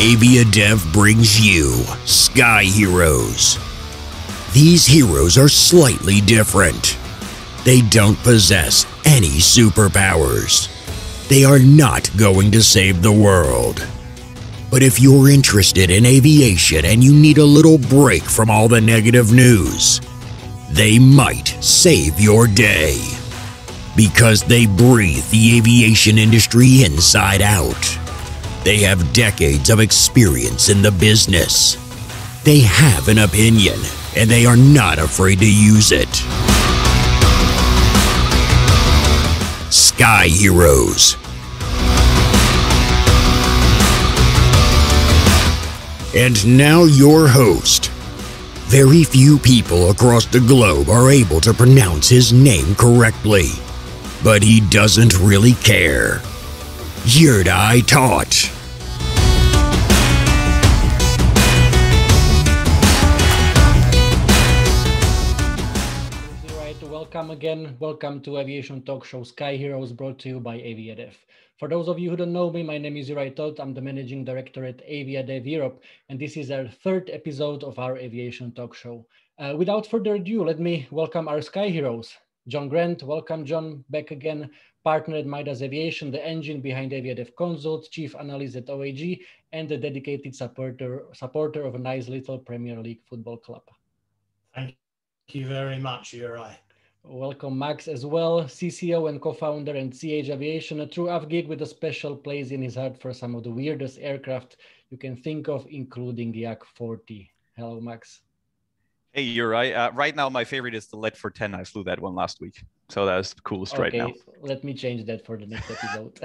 AviaDev brings you SkyHeroes. These heroes are slightly different. They don't possess any superpowers. They are not going to save the world. But if you're interested in aviation and you need a little break from all the negative news, they might save your day. Because they breathe the aviation industry inside out. They have decades of experience in the business. They have an opinion, and they are not afraid to use it. SkyHeroes. And now your host. Very few people across the globe are able to pronounce his name correctly, but he doesn't really care. Untitled. Welcome again. Welcome to Aviation Talkshow SkyHeroes, brought to you by AviaDev. For those of you who don't know me, my name is Untitled. I'm the Managing Director at AviaDev Europe, and this is our third episode of our Aviation Talkshow. Without further ado, let me welcome our SkyHeroes. John Grant, welcome John, back again. Partner at Midas Aviation, the engine behind AviaDev Consult, Chief Analyst at OAG, and a dedicated supporter of a nice little Premier League football club. Thank you very much, Uri. Welcome Max as well, CCO and co-founder and CH Aviation, a true avgeek with a special place in his heart for some of the weirdest aircraft you can think of, including the Yak-40. Hello, Max. Hey, Uri. Right now, my favorite is the LED 410. I flew that one last week. So that's the coolest right now. Let me change that for the next episode.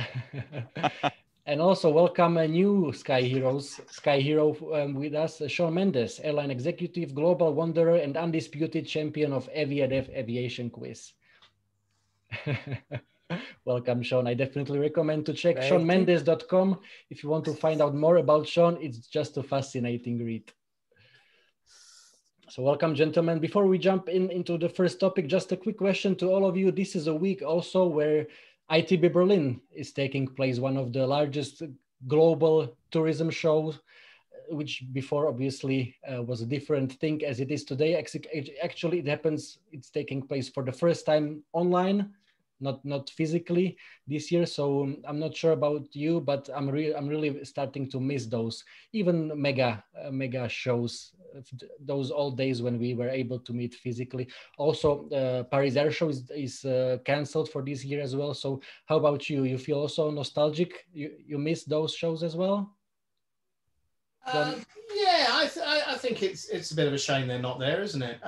And also welcome a new SkyHero with us, Shawn Mendes, airline executive, global wanderer, and undisputed champion of AviaDev Aviation Quiz. Welcome, Shawn. I definitely recommend to check ShawnMendes.com. If you want to find out more about Shawn, it's just a fascinating read. So welcome, gentlemen. Before we jump into the first topic, just a quick question to all of you. This is a week also where ITB Berlin is taking place, one of the largest global tourism shows, which before obviously was a different thing as it is today. Actually, it's taking place for the first time online, not physically this year. So I'm not sure about you, but I'm really starting to miss those, even mega shows, those old days when we were able to meet physically. Also, Paris Air Show is canceled for this year as well. So how about you? You feel also nostalgic? You miss those shows as well? Yeah, I think it's a bit of a shame they're not there, isn't it?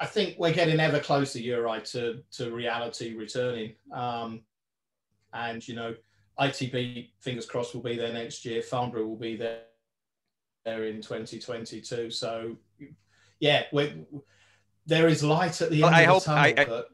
I think we're getting ever closer, Uri, to reality returning. And, you know, ITB, fingers crossed, will be there next year. Farnborough will be there in 2022. So, yeah, there is light at the end of the tunnel.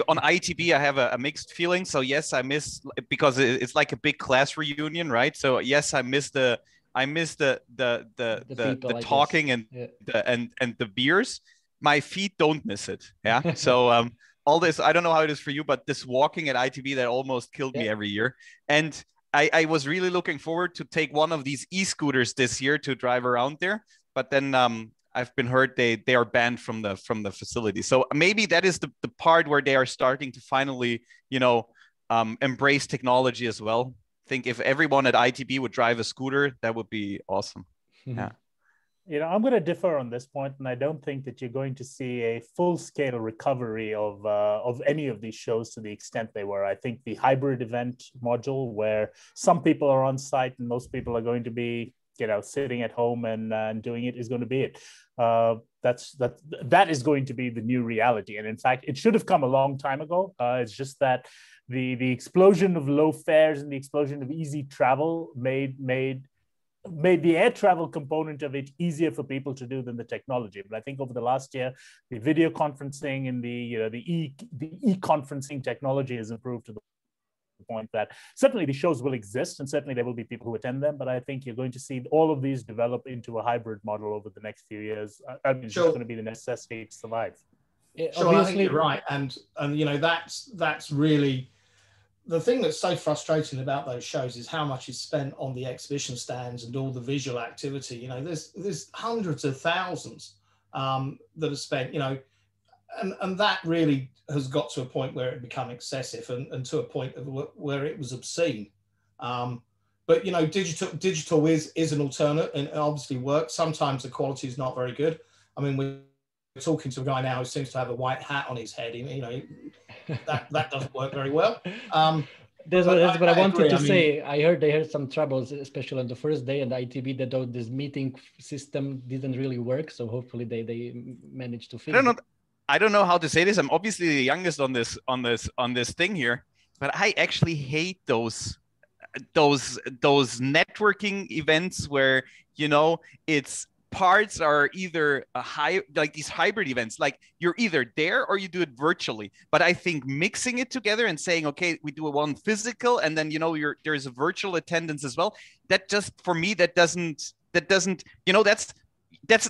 On ITB, I have a mixed feeling. So, yes, I miss, because it's like a big class reunion, right? So, yes, I miss the people, talking and the beers. My feet don't miss it. Yeah. So all this, I don't know how it is for you, but this walking at ITB, that almost killed me every year. And I was really looking forward to take one of these e-scooters this year to drive around there. But then I've been heard they are banned from the facility. So maybe that is the part where they are starting to finally, embrace technology as well. I think if everyone at ITB would drive a scooter, that would be awesome. Yeah. I'm going to differ on this point, and I don't think that you're going to see a full-scale recovery of any of these shows to the extent they were. I think the hybrid event module, where some people are on site and most people are going to be, sitting at home and doing it, is going to be it. That is going to be the new reality. And in fact, it should have come a long time ago. It's just that the explosion of low fares and the explosion of easy travel made the air travel component of it easier for people to do than the technology. But I think over the last year, the video conferencing and the e-conferencing technology has improved to the point that certainly the shows will exist and certainly there will be people who attend them. But I think you're going to see all of these develop into a hybrid model over the next few years. I mean, it's just going to be the necessity to survive. Sure, I think you're right. And that's really the thing that's so frustrating about those shows is how much is spent on the exhibition stands and all the visual activity. You know, there's hundreds of thousands that are spent, you know, and that really has got to a point where it become excessive and to a point of where it was obscene. But, you know, digital is an alternate and obviously works. Sometimes the quality is not very good. I mean, we're talking to a guy now who seems to have a white hat on his head. You know, that doesn't work very well. That's what I wanted to say. I heard they had some troubles, especially on the first day, and the ITB that this meeting system didn't really work. So hopefully they managed to fix it. I don't know how to say this. I'm obviously the youngest on this thing here, but I actually hate those networking events where, you know, it's parts are either like these hybrid events, like you're either there or you do it virtually. But I think mixing it together and saying, okay, we do one physical and then, you know, there's a virtual attendance as well. That just, for me, that doesn't, you know, that's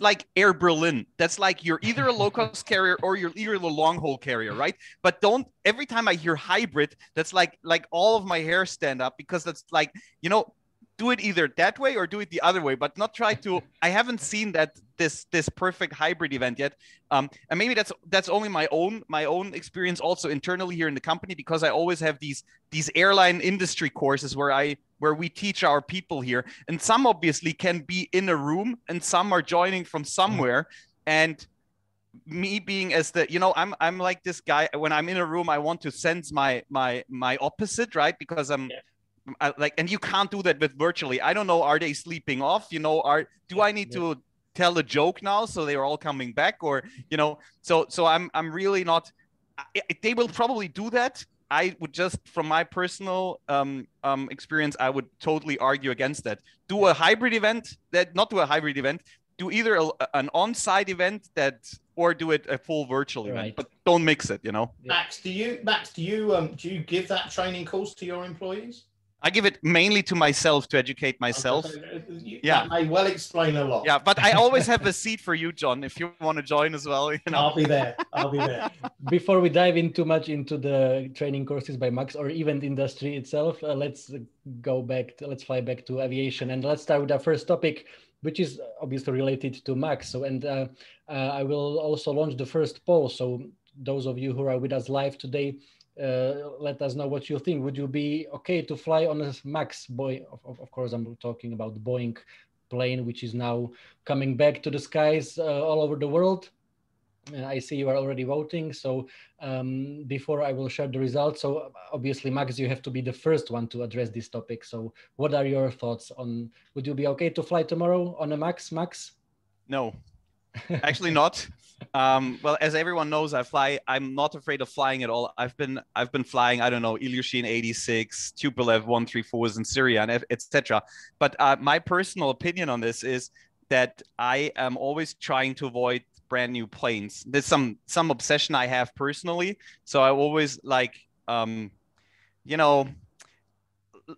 like Air Berlin. That's like you're either a low-cost carrier or you're either a long-haul carrier, right? But every time I hear hybrid, that's like all of my hair stand up, because that's like, you know, do it either that way or do it the other way, but not try to. I haven't seen this perfect hybrid event yet, and maybe that's only my own experience also internally here in the company, because I always have these airline industry courses where we teach our people here, and some obviously can be in a room and some are joining from somewhere. And me being as the, you know, I'm like this guy, when I'm in a room I want to sense my opposite, right? Because and you can't do that with virtually. I don't know, are they sleeping off, you know, do I need to tell a joke now so they're all coming back, or, you know, so I'm really not. They will probably do that. I would just, from my personal experience, I would totally argue against that. Do a hybrid event, do either an on-site event or do it a full virtual event, but don't mix it, you know. Max, do you give that training course to your employees? I give it mainly to myself, to educate myself. That may well explain a lot. Yeah, but I always have a seat for you, John, if you want to join as well. You know? I'll be there. Before we dive in too much into the training courses by Max or event industry itself, let's fly back to aviation, and let's start with our first topic, which is obviously related to Max. So, and I will also launch the first poll. So those of you who are with us live today, let us know what you think. Would you be okay to fly on a Max of course, I'm talking about the Boeing plane, which is now coming back to the skies all over the world. I see you are already voting. So before I will share the results, so obviously, Max, you have to be the first one to address this topic. So what are your thoughts on, would you be okay to fly tomorrow on a Max? No, actually not. Well, as everyone knows, I'm not afraid of flying at all. I've been flying, I don't know, Ilyushin 86, Tupolev 134s in Syria, and etc. But my personal opinion on this is that I am always trying to avoid brand new planes. There's some obsession I have personally. So I always like, you know,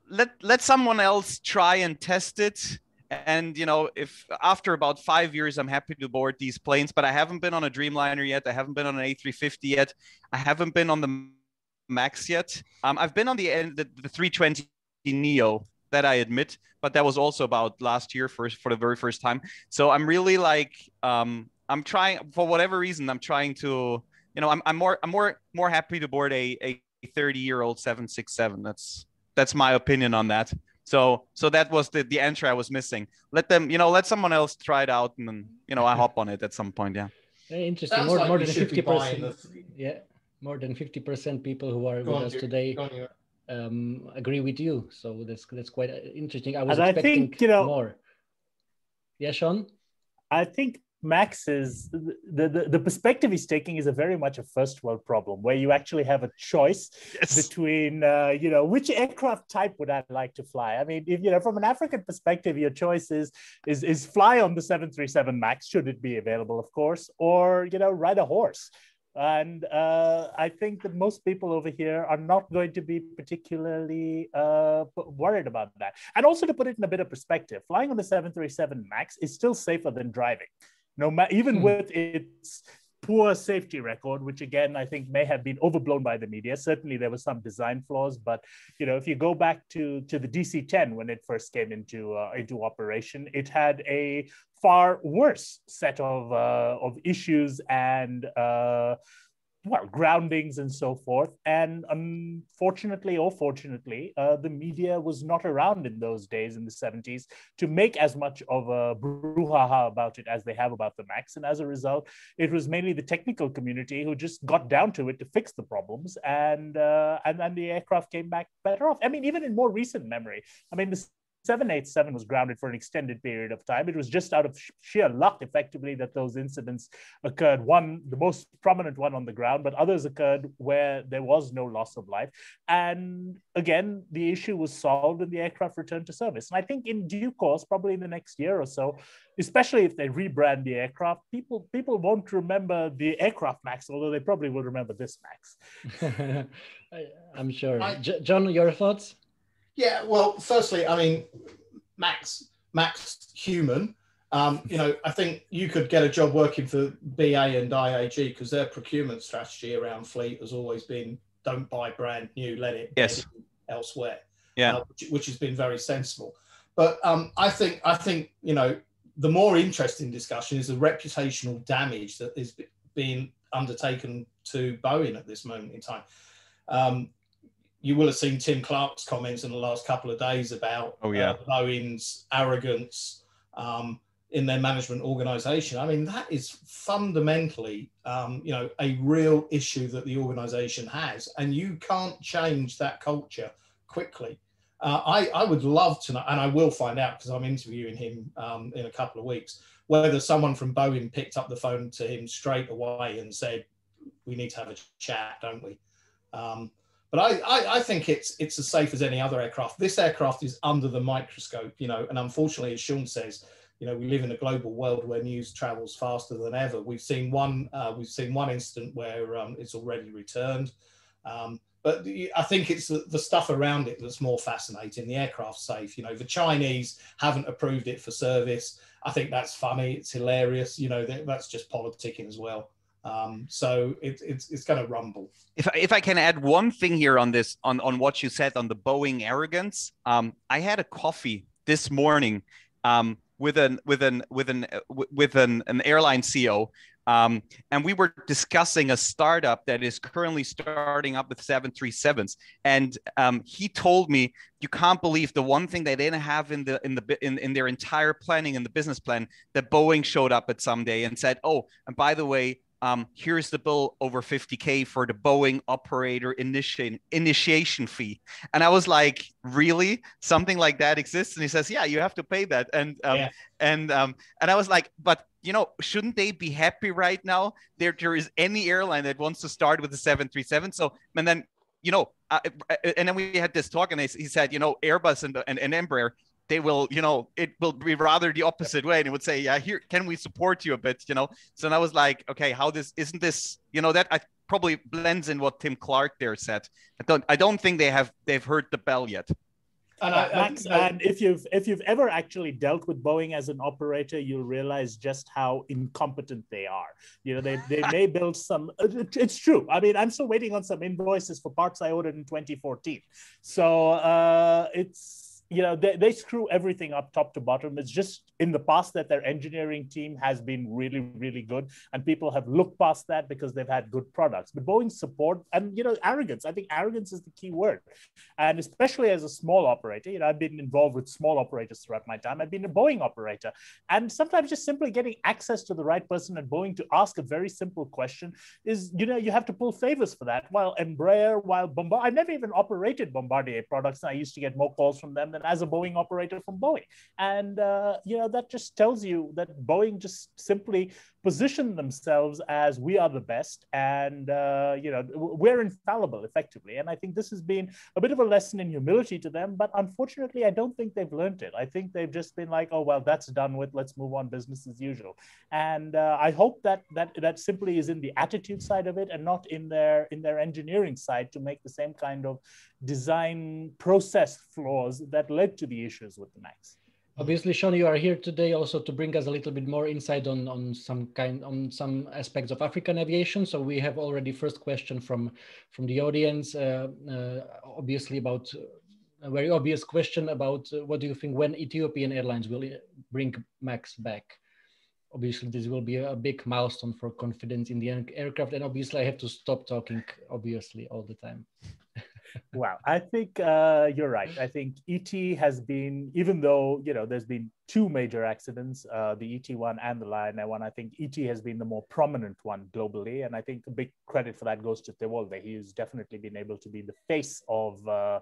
let someone else try and test it. And, you know, if after about 5 years, I'm happy to board these planes, but I haven't been on a Dreamliner yet. I haven't been on an A350 yet. I haven't been on the Max yet. I've been on the 320 Neo, that I admit, but that was also about last year for the very first time. So I'm really like, I'm trying, for whatever reason, I'm trying to, you know, I'm more happy to board a 30-year-old 767. That's my opinion on that. So that was the answer I was missing. Let someone else try it out, and then, you know, I hop on it at some point. Yeah. Very interesting. More than 50%. Yeah, more than 50% people who are with us today agree with you. So that's quite interesting. I was expecting more. Yeah, Shawn? I think Max is the perspective he's taking is a very much a first world problem, where you actually have a choice between which aircraft type would I like to fly. I mean, if from an African perspective, your choice is fly on the 737 Max, should it be available, of course, or ride a horse. And I think that most people over here are not going to be particularly worried about that. And also, to put it in a bit of perspective, flying on the 737 Max is still safer than driving. Even with its poor safety record, which again, I think may have been overblown by the media. Certainly there were some design flaws, but if you go back to the DC-10 when it first came into operation, it had a far worse set of issues and groundings and so forth. And unfortunately or fortunately, the media was not around in those days in the 70s to make as much of a brouhaha about it as they have about the MAX. And as a result, it was mainly the technical community who just got down to it to fix the problems. And the aircraft came back better off. I mean, even in more recent memory, I mean, the 787 was grounded for an extended period of time. It was just out of sheer luck, effectively, that those incidents occurred. One, the most prominent one on the ground, but others occurred where there was no loss of life. And again, the issue was solved and the aircraft returned to service. And I think in due course, probably in the next year or so, especially if they rebrand the aircraft, people won't remember the aircraft MAX, although they probably will remember this MAX. I'm sure. John, your thoughts? Yeah, well, firstly, I mean, Max human. I think you could get a job working for BA and IAG because their procurement strategy around fleet has always been don't buy brand new, let it be elsewhere. Yeah, which has been very sensible. But I think the more interesting discussion is the reputational damage that is being undertaken to Boeing at this moment in time. You will have seen Tim Clark's comments in the last couple of days about Boeing's arrogance in their management organization. I mean, that is fundamentally, a real issue that the organization has, and you can't change that culture quickly. I would love to know, and I will find out because I'm interviewing him in a couple of weeks, whether someone from Boeing picked up the phone to him straight away and said, we need to have a chat, don't we? But I think it's as safe as any other aircraft. This aircraft is under the microscope, and unfortunately, as Shawn says, we live in a global world where news travels faster than ever. We've seen one incident where it's already returned. But I think it's the stuff around it that's more fascinating. The aircraft's safe. The Chinese haven't approved it for service. I think that's funny. It's hilarious. That's just politicking as well. So it's going to rumble. If I can add one thing here on this, on what you said on the Boeing arrogance, I had a coffee this morning with an airline CEO, and we were discussing a startup that is currently starting up with 737s, and he told me, you can't believe the one thing they didn't have in their entire planning, in the business plan, that Boeing showed up at some day and said, oh, and by the way, here's the bill over 50K for the Boeing operator initiation fee. And I was like, really? Something like that exists? And he says, yeah, you have to pay that. And I was like, but shouldn't they be happy right now? There is any airline that wants to start with the 737. So, and then, and then we had this talk, and he said, Airbus and Embraer, they will, it will be rather the opposite way. And it would say, yeah, here, can we support you a bit, So I was like, okay, isn't this, that I probably blends in what Tim Clark there said. I don't think they've heard the bell yet. And Max, and if you've ever actually dealt with Boeing as an operator, you'll realize just how incompetent they are. They may build some. It's true. I mean, I'm still waiting on some invoices for parts I ordered in 2014. So it's. They screw everything up top to bottom. It's just in the past that their engineering team has been really, really good. And people have looked past that because they've had good products. But Boeing's support and, arrogance, I think arrogance is the key word. And especially as a small operator, I've been involved with small operators throughout my time. I've been a Boeing operator. And sometimes just simply getting access to the right person at Boeing to ask a very simple question is, you have to pull favors for that. While Bombardier, I've never even operated Bombardier products. And I used to get more calls from them than as a Boeing operator from Boeing. And, that just tells you that Boeing just simply position themselves as we are the best and, we're infallible effectively. And I think this has been a bit of a lesson in humility to them, but unfortunately, I don't think they've learned it. I think they've just been like, oh, well, that's done with, let's move on, business as usual. And I hope that simply is in the attitude side of it and not in their engineering side to make the same kind of design process flaws that led to the issues with the MAX. Obviously, Shawn, you are here today also to bring us a little bit more insight on some aspects of African aviation. So we have already first question from the audience, obviously about a very obvious question about what do you think when Ethiopian Airlines will bring Max back? Obviously, this will be a big milestone for confidence in the aircraft, and obviously, I have to stop talking obviously all the time. Wow, I think you're right. I think ET has been, even though there's been two major accidents, the ET1 and the Lion Air one. I think ET has been the more prominent one globally, and I think a big credit for that goes to Tewolde. He has definitely been able to be the face of the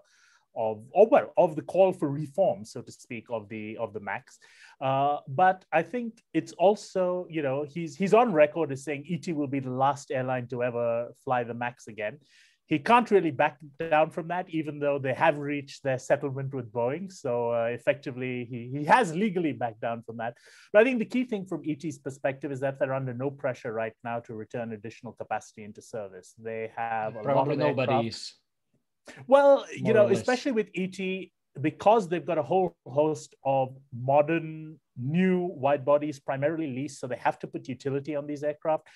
call for reform, so to speak, of the Max. But I think it's also, he's on record as saying ET will be the last airline to ever fly the Max again. He can't really back down from that, even though they have reached their settlement with Boeing. So effectively, he has legally backed down from that. But I think the key thing from ET's perspective is that they're under no pressure right now to return additional capacity into service. They have probably nobody's. Well, especially with ET, because they've got a whole host of modern, new wide bodies, primarily leased, so they have to put utility on these aircraft.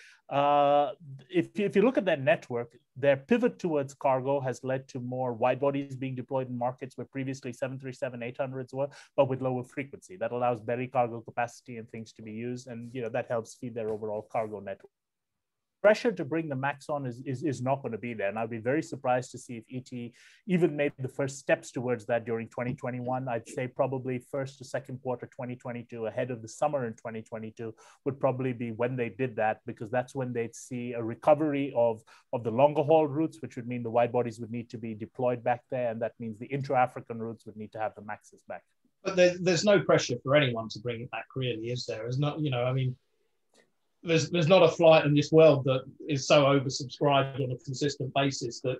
If you look at their network, their pivot towards cargo has led to more wide bodies being deployed in markets where previously 737-800s were, but with lower frequency. That allows belly cargo capacity and things to be used, and that helps feed their overall cargo network. Pressure to bring the Max on is not going to be there. And I'd be very surprised to see if ET even made the first steps towards that during 2021. I'd say probably first to second quarter 2022, ahead of the summer in 2022, would probably be when they did that, because that's when they'd see a recovery of the longer haul routes, which would mean the wide bodies would need to be deployed back there. And that means the intra-African routes would need to have the Maxes back. But there's no pressure for anyone to bring it back, really, is there? There's not, there's not a flight in this world that is so oversubscribed on a consistent basis that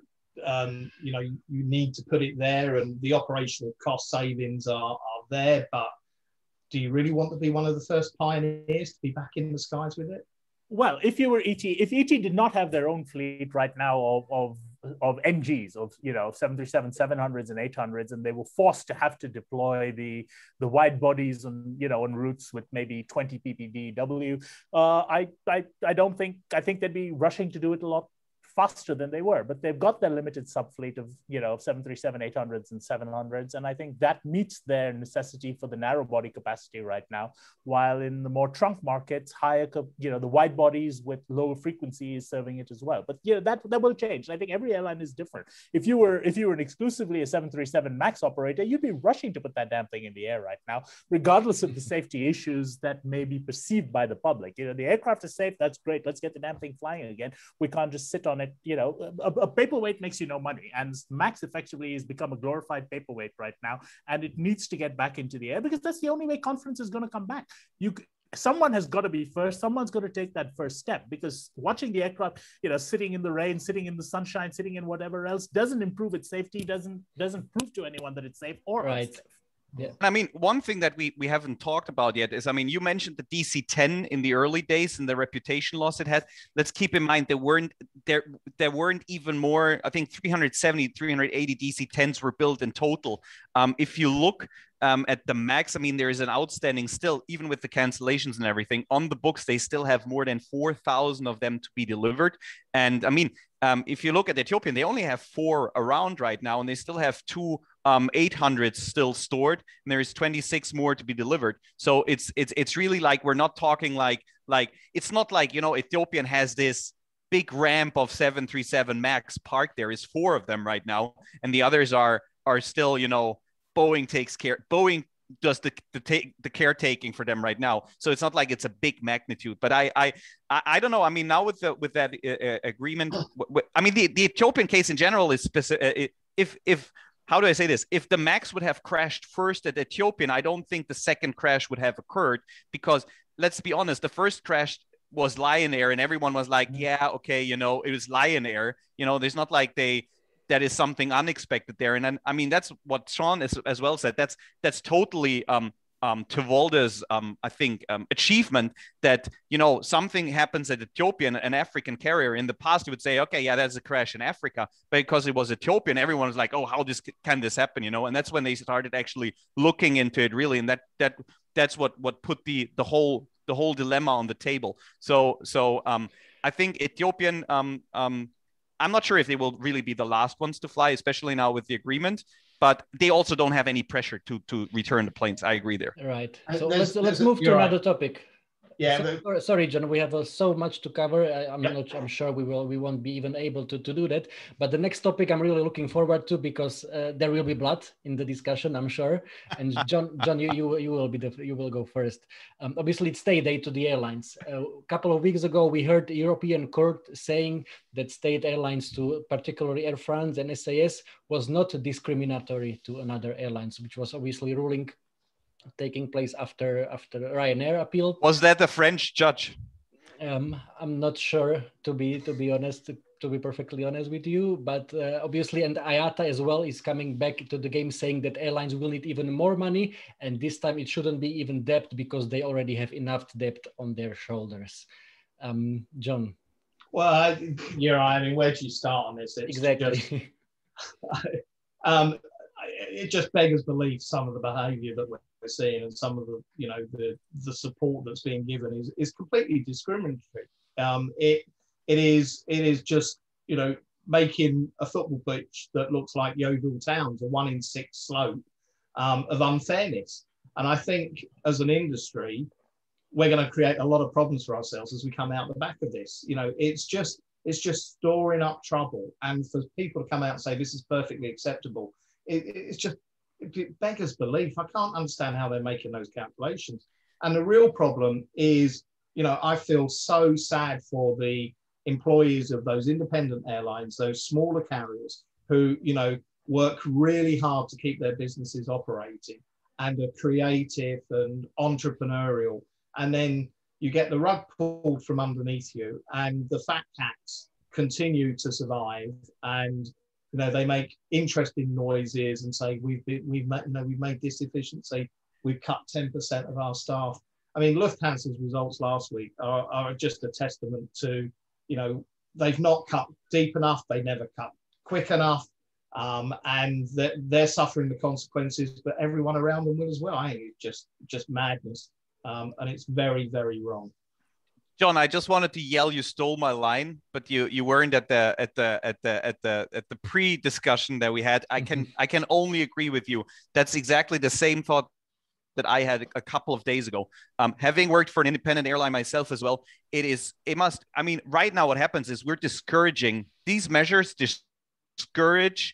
you need to put it there, and the operational cost savings are there. But do you really want to be one of the first pioneers to be back in the skies with it? Well, if you were ET, if ET did not have their own fleet right now of NGs, of 737-700s and 800s, and they were forced to have to deploy the wide bodies on on routes with maybe 20 ppdw, I think they'd be rushing to do it a lot faster than they were, but they've got their limited subfleet of 737-800s and 700s, and I think that meets their necessity for the narrow body capacity right now. While in the more trunk markets, higher the wide bodies with lower frequency is serving it as well. But that will change. I think every airline is different. If you were an exclusively a 737 Max operator, you'd be rushing to put that damn thing in the air right now, regardless of the safety issues that may be perceived by the public. The aircraft is safe. That's great. Let's get the damn thing flying again. We can't just sit on it. A paperweight makes you no money, and Max effectively has become a glorified paperweight right now, and it needs to get back into the air, because that's the only way confidence is going to come back. Someone has got to be first. Someone's going to take that first step, because watching the aircraft, sitting in the rain, sitting in the sunshine, sitting in whatever else doesn't improve its safety, doesn't prove to anyone that it's safe or unsafe. Yeah. I mean, one thing that we haven't talked about yet is, you mentioned the DC-10 in the early days and the reputation loss it had. Let's keep in mind there weren't even more, I think 370, 380 DC-10s were built in total. If you look at the Max, there is an outstanding still, even with the cancellations and everything, on the books, they still have more than 4,000 of them to be delivered. And if you look at Ethiopian, they only have 4 around right now, and they still have 2 800s still stored, and there is 26 more to be delivered. So it's really like, we're not talking like it's not like Ethiopian has this big ramp of 737 Max parked. There is 4 of them right now, and the others are still Boeing does the caretaking for them right now. So it's not like it's a big magnitude. But I don't know. Now with that agreement, the Ethiopian case in general is specific. If how do I say this? If the Max would have crashed first at Ethiopian, I don't think the second crash would have occurred, because let's be honest, the first crash was Lion Air, and everyone was like, yeah, okay, it was Lion Air. There's not like that is something unexpected there. And then, that's what Shawn as well said. That's totally Volde's, I think, achievement that, something happens at Ethiopian, an African carrier. In the past, you would say, okay, yeah, that's a crash in Africa. But because it was Ethiopian, everyone was like, oh, how can this happen? And that's when they started actually looking into it really. And that's what put the whole dilemma on the table. So I think Ethiopian, I'm not sure if they will really be the last ones to fly, especially now with the agreement. But they also don't have any pressure to return the planes. I agree there. Right. So let's move to another topic. Yeah. Sorry, John. We have so much to cover. I'm sure we won't be even able to do that. But the next topic I'm really looking forward to, because there will be blood in the discussion, I'm sure. And John, you will go first. Obviously, it's state aid to the airlines. A couple of weeks ago, we heard the European court saying that state airlines, to particularly AirFrance and SAS, was not discriminatory to another airlines, which was obviously ruling taking place after Ryanair appeal. Was that a French judge? I'm not sure, to be honest, to be perfectly honest with you, but obviously, and IATA as well is coming back to the game, saying that airlines will need even more money, and this time it shouldn't be even debt, because they already have enough debt on their shoulders. John. Well, I mean, where do you start on this? Exactly. It just beggars belief, some of the behaviour that we're seeing, and some of the support that's being given is completely discriminatory. It is just making a football pitch that looks like Yeovil Towns, a 1 in 6 slope of unfairness. And I think as an industry, we're going to create a lot of problems for ourselves as we come out the back of this. It's just storing up trouble, and for people to come out and say this is perfectly acceptable, it beggars belief. I can't understand how they're making those calculations. And the real problem is, I feel so sad for the employees of those independent airlines, those smaller carriers who, work really hard to keep their businesses operating and are creative and entrepreneurial. And then you get the rug pulled from underneath you, and the fat cats continue to survive, and they make interesting noises and say we've made this efficiency, we've cut 10% of our staff. I mean, Lufthansa's results last week are just a testament to, they've not cut deep enough, they never cut quick enough, and they're suffering the consequences, but everyone around them will as well. I think it's just madness, and it's very, very wrong. John, I just wanted to yell, you stole my line, but you weren't at the pre-discussion that we had. I can only agree with you. That's exactly the same thought that I had a couple of days ago. Having worked for an independent airline myself as well, right now what happens is we're discouraging, these measures discourage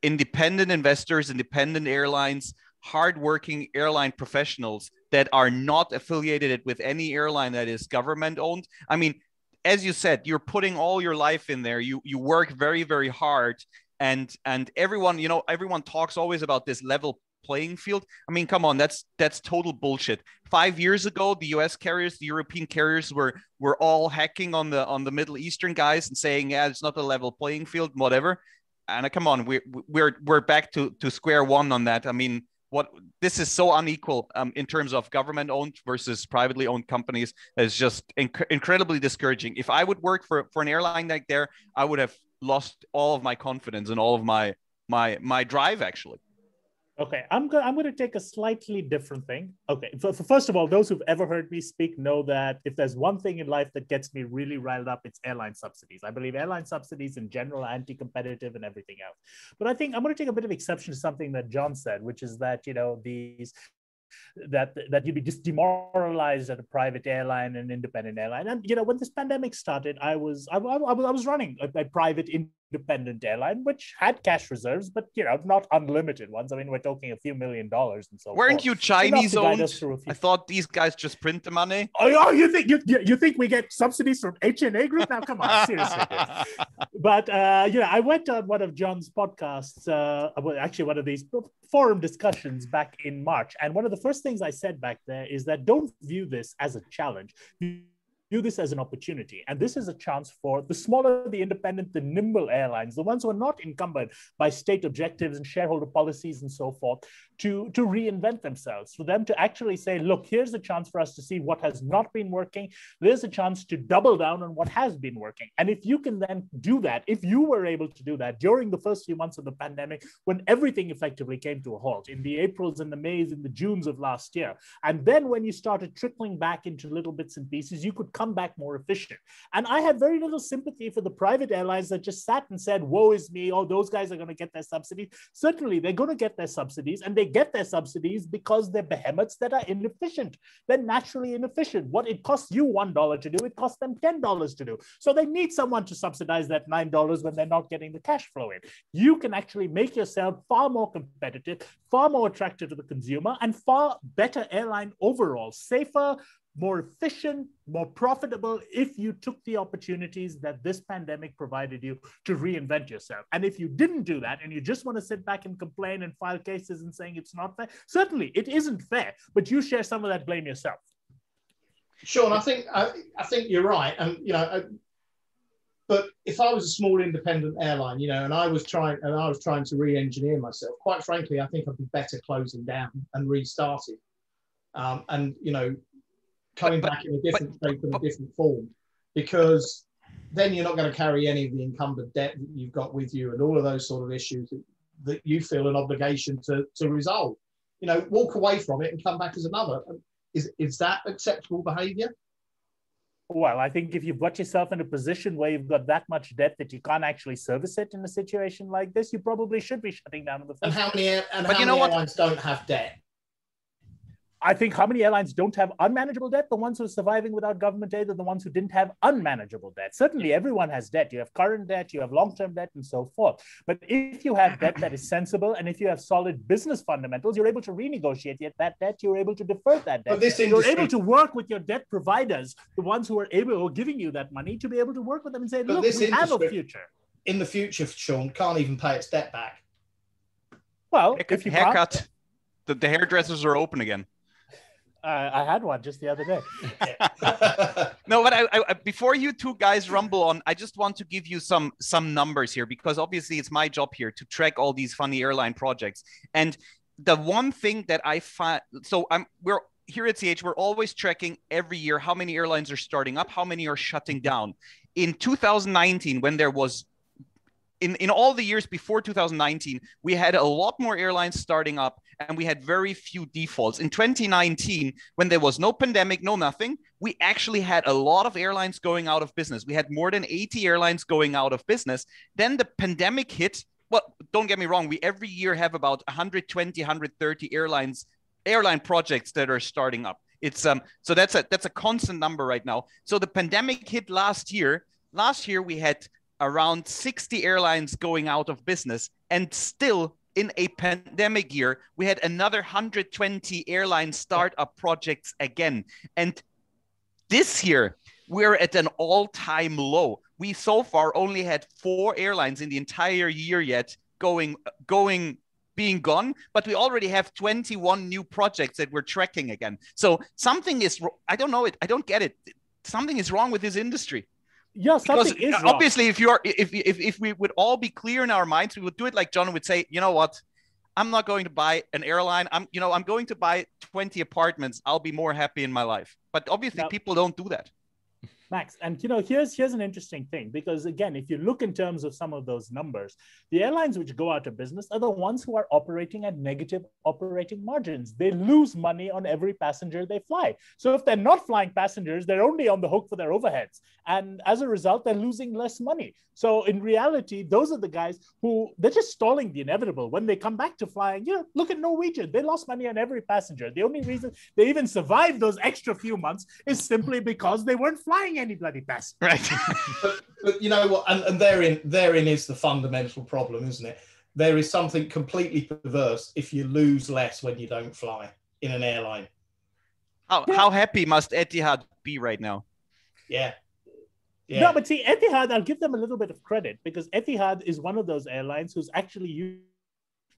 independent investors, independent airlines, hardworking airline professionals that are not affiliated with any airline that is government owned. I mean, as you said, you're putting all your life in there. You work very, very hard, and everyone talks always about this level playing field. I mean, come on, that's total bullshit. 5 years ago, the US carriers, the European carriers were all hacking on the Middle Eastern guys and saying, yeah, it's not a level playing field, whatever. And come on, we're back to square one on that. I mean, this is so unequal in terms of government owned versus privately owned companies. It's just incredibly discouraging. If I would work for an airline like there, I would have lost all of my confidence and all of my drive, actually. Okay, I'm going to take a slightly different thing. Okay, first of all, those who've ever heard me speak know that if there's one thing in life that gets me really riled up, it's airline subsidies. I believe airline subsidies in general are anti-competitive and everything else. But I think I'm going to take a bit of exception to something that John said, which is that, that you'd be just demoralized at a private airline and independent airline. And when this pandemic started, I was running a private independent airline, which had cash reserves, but not unlimited ones. I mean, we're talking a few $1 million and so forth. Weren't you Chinese owned? I thought these guys just print the money. Oh, you think we get subsidies from HNA Group? Now, come on, seriously. But I went on one of John's podcasts, actually one of these forum discussions back in March, and one of the first things I said back there is that don't view this as a challenge. View this as an opportunity. And this is a chance for the smaller, the independent, the nimble airlines, the ones who are not encumbered by state objectives and shareholder policies and so forth, to reinvent themselves, for them to actually say, look, here's a chance for us to see what has not been working. There's a chance to double down on what has been working. And if you can then do that, if you were able to do that during the first few months of the pandemic, when everything effectively came to a halt, in the Aprils and the Mays and the Junes of last year, and then when you started trickling back into little bits and pieces, you could come back more efficient. And I have very little sympathy for the private airlines that just sat and said, woe is me, oh, those guys are going to get their subsidies. Certainly, they're going to get their subsidies, and they get their subsidies because they're behemoths that are inefficient. They're naturally inefficient. What it costs you $1 to do, it costs them $10 to do. So they need someone to subsidize that $9 when they're not getting the cash flow in. You can actually make yourself far more competitive, far more attractive to the consumer, and far better airline overall, safer, more efficient, more profitable, if you took the opportunities that this pandemic provided you to reinvent yourself. And if you didn't do that, and you just want to sit back and complain and file cases and saying it's not fair, certainly it isn't fair, but you share some of that blame yourself. Shawn, I think you're right. And, but if I was a small independent airline, and I was trying to re-engineer myself, quite frankly, I think I'd be better closing down and restarting. Coming back in a different shape and a different form, because then you're not going to carry any of the incumbent debt that you've got with you and all of those sort of issues that you feel an obligation to resolve. Walk away from it and come back as another. Is that acceptable behaviour? Well, I think if you've got yourself in a position where you've got that much debt that you can't actually service it in a situation like this, you probably should be shutting down in the first. And how many airlines don't have debt? I think how many airlines don't have unmanageable debt? The ones who are surviving without government aid are the ones who didn't have unmanageable debt. Certainly, everyone has debt. You have current debt, you have long-term debt, and so forth. But if you have debt that is sensible, and if you have solid business fundamentals, you're able to renegotiate that debt. You're able to defer that debt. You're able to work with your debt providers, the ones who are giving you that money, to be able to work with them and say, look, we have a future. In the future, Shawn, can't even pay its debt back. Well, if you haircut, the hairdressers are open again. I had one just the other day. No, but I before you two guys rumble on, I just want to give you some numbers here, because obviously it's my job here to track all these funny airline projects. And the one thing that I find, we're here at CH, we're always tracking every year how many airlines are starting up, how many are shutting down. In 2019, when there was in all the years before 2019, we had a lot more airlines starting up and we had very few defaults. In 2019, when there was no pandemic, no nothing, we actually had a lot of airlines going out of business. We had more than 80 airlines going out of business. Then the pandemic hit. Well, don't get me wrong. We every year have about 120, 130 airline projects that are starting up. It's so that's a constant number right now. So the pandemic hit last year. Last year we had around 60 airlines going out of business, and still in a pandemic year, we had another 120 airline startup projects again. And this year, we're at an all-time low. We so far only had 4 airlines in the entire year yet being gone, but we already have 21 new projects that we're tracking again. So something is, I don't know it, I don't get it. Something is wrong with this industry. Yeah, something is wrong. Obviously, if we would all be clear in our minds, we would do it like John would say, you know what, I'm not going to buy an airline. I'm going to buy 20 apartments. I'll be more happy in my life. But obviously, people don't do that. Max, and here's an interesting thing, because again, if you look in terms of some of those numbers, the airlines which go out of business are the ones who are operating at negative operating margins. They lose money on every passenger they fly. So if they're not flying passengers, they're only on the hook for their overheads. And as a result, they're losing less money. So in reality, those are the guys who, they're just stalling the inevitable. When they come back to flying, look at Norwegian. They lost money on every passenger. The only reason they even survived those extra few months is simply because they weren't flying any bloody passenger. Right. but you know what? And therein is the fundamental problem, isn't it? There is something completely perverse if you lose less when you don't fly in an airline. How happy must Etihad be right now? Yeah. Yeah. No, but see, Etihad, I'll give them a little bit of credit, because Etihad is one of those airlines who's actually used